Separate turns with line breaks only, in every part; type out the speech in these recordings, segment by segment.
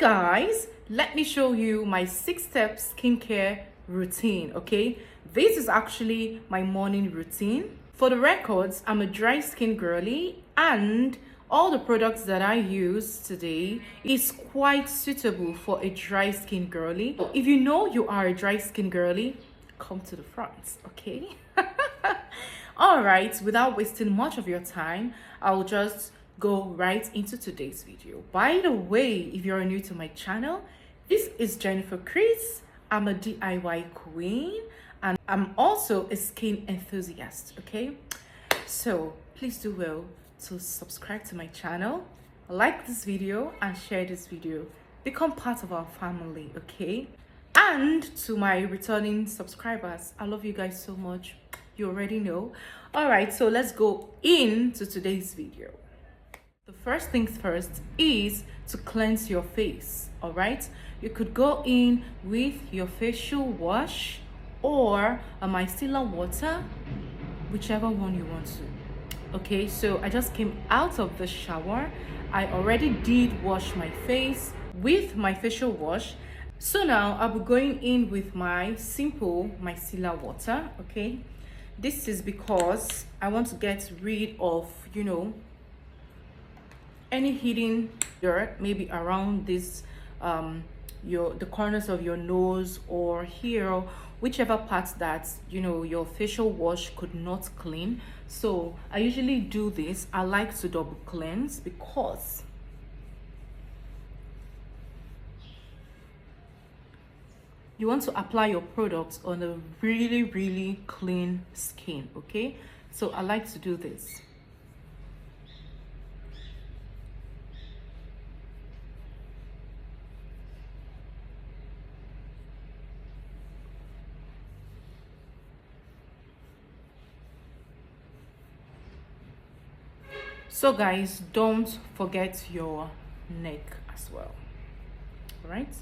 Guys, let me show you my 6-step skincare routine. Okay, this is actually my morning routine. For the records, I'm a dry skin girly, and all the products that I use today is quite suitable for a dry skin girly. If you know you are a dry skin girly, come to the front. Okay. All right, without wasting much of your time, I'll just go right into today's video. By the way, if you're new to my channel, this is Jennifer Chris. I'm a DIY queen and I'm also a skin enthusiast. Okay, so please do well to subscribe to my channel, like this video, and share this video. Become part of our family. Okay, and to my returning subscribers, I love you guys so much. You already know. All right, so let's go into today's video. The first things first is to cleanse your face. All right, you could go in with your facial wash or a micellar water, whichever one you want to. Okay, so I just came out of the shower. I already did wash my face with my facial wash. So now I'll be going in with my simple micellar water. Okay, this is because I want to get rid of, any hidden dirt, maybe around this the corners of your nose or here, whichever parts that your facial wash could not clean. So I usually do this. I like to double cleanse because you want to apply your products on a really clean skin. Okay, so I like to do this. So guys, don't forget your neck as well. All right.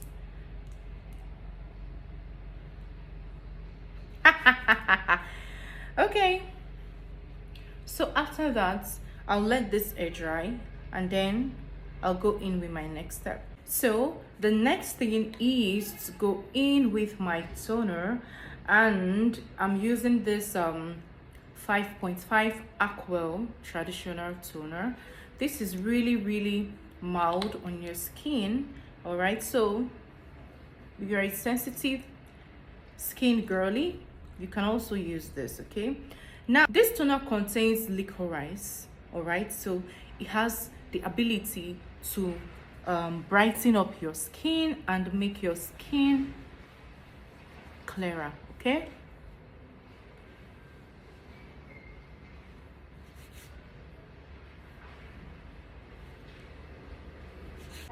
Okay, so after that I'll let this air dry and then I'll go in with my next step. So the next thing is to go in with my toner, and I'm using this 5.5 Aquel traditional toner. This is really mild on your skin. All right, so if you're a sensitive skin girly, you can also use this. Okay, now this toner contains licorice. All right, so it has the ability to brighten up your skin and make your skin clearer. Okay,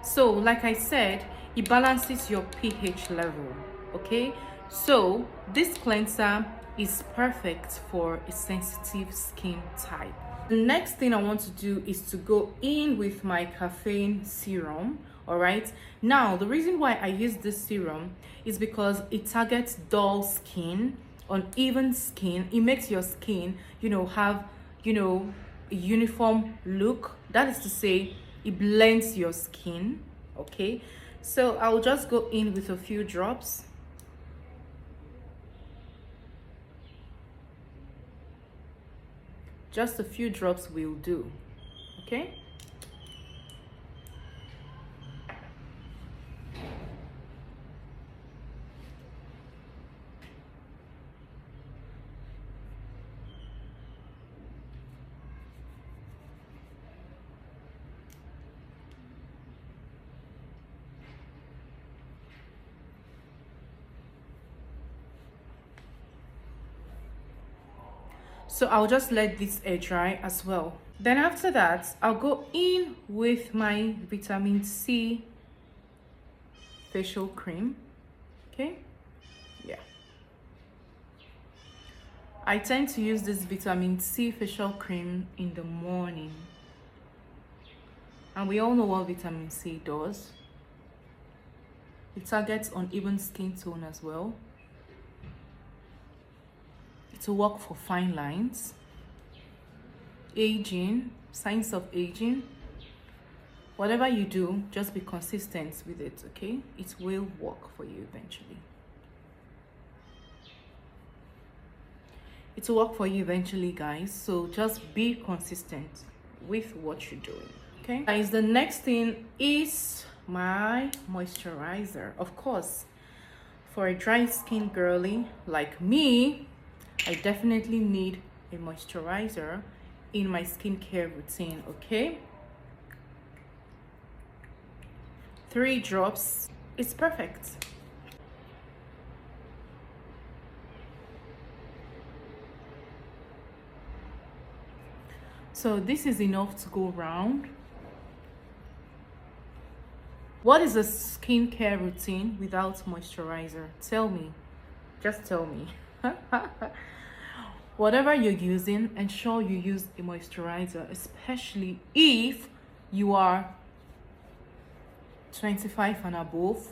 so like I said, it balances your pH level. Okay, so this cleanser is perfect for a sensitive skin type. The next thing I want to do is to go in with my caffeine serum. All right, now the reason why I use this serum is because it targets dull skin, uneven skin. It makes your skin have a uniform look. That is to say, it blends your skin. Okay, so I'll just go in with a few drops. Just a few drops will do. Okay, so I'll just let this air dry as well. Then after that, I'll go in with my vitamin C facial cream. Okay, yeah, I tend to use this vitamin C facial cream in the morning, and we all know what vitamin C does. It targets uneven skin tone as well. To work for fine lines, aging, signs of aging, whatever you do, just be consistent with it, okay? It will work for you eventually. It will work for you eventually, guys. So just be consistent with what you're doing, okay? Guys, the next thing is my moisturizer. Of course, for a dry skin girly like me, I definitely need a moisturizer in my skincare routine, okay? 3 drops is perfect. So this is enough to go round. What is a skincare routine without moisturizer? Tell me. Just tell me. Whatever you're using, ensure you use a moisturizer, especially if you are 25 and above.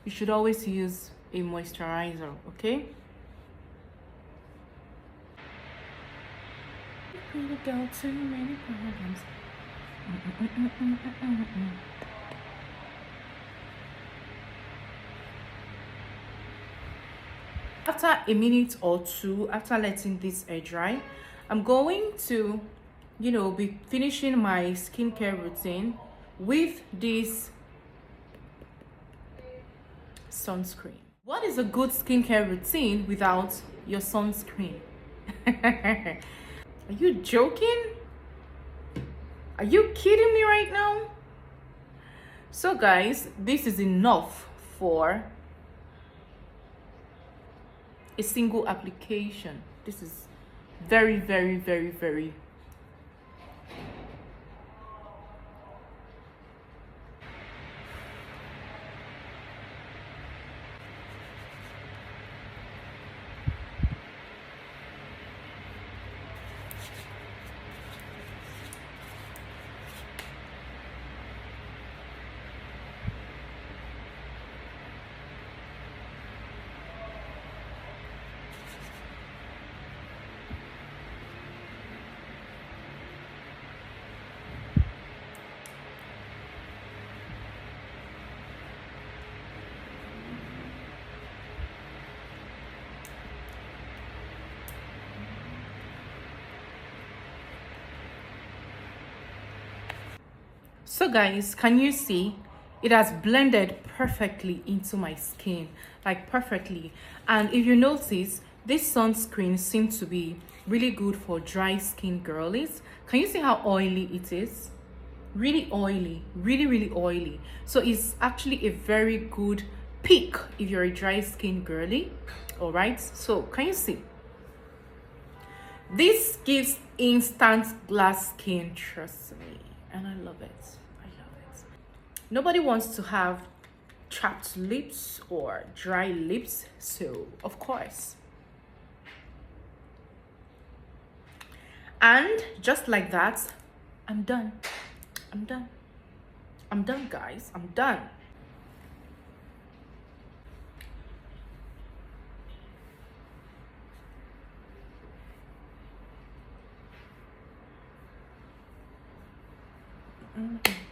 You should always use a moisturizer, okay? We got too many problems. After a minute or two, after letting this air dry, I'm going to, be finishing my skincare routine with this sunscreen. What is a good skincare routine without your sunscreen? Are you joking? Are you kidding me right now? So guys, this is enough for a single application. This is very, very, very, very So guys, can you see it has blended perfectly into my skin, like perfectly? And if you notice, this sunscreen seems to be really good for dry skin girlies. Can you see how oily it is? Really oily, really, really oily. So it's actually a very good pick if you're a dry skin girly. All right, so can you see? This gives instant glass skin, trust me, and I love it. Nobody wants to have chapped lips or dry lips, so of course. And just like that, I'm done. I'm done. I'm done, guys. I'm done. Mm-hmm.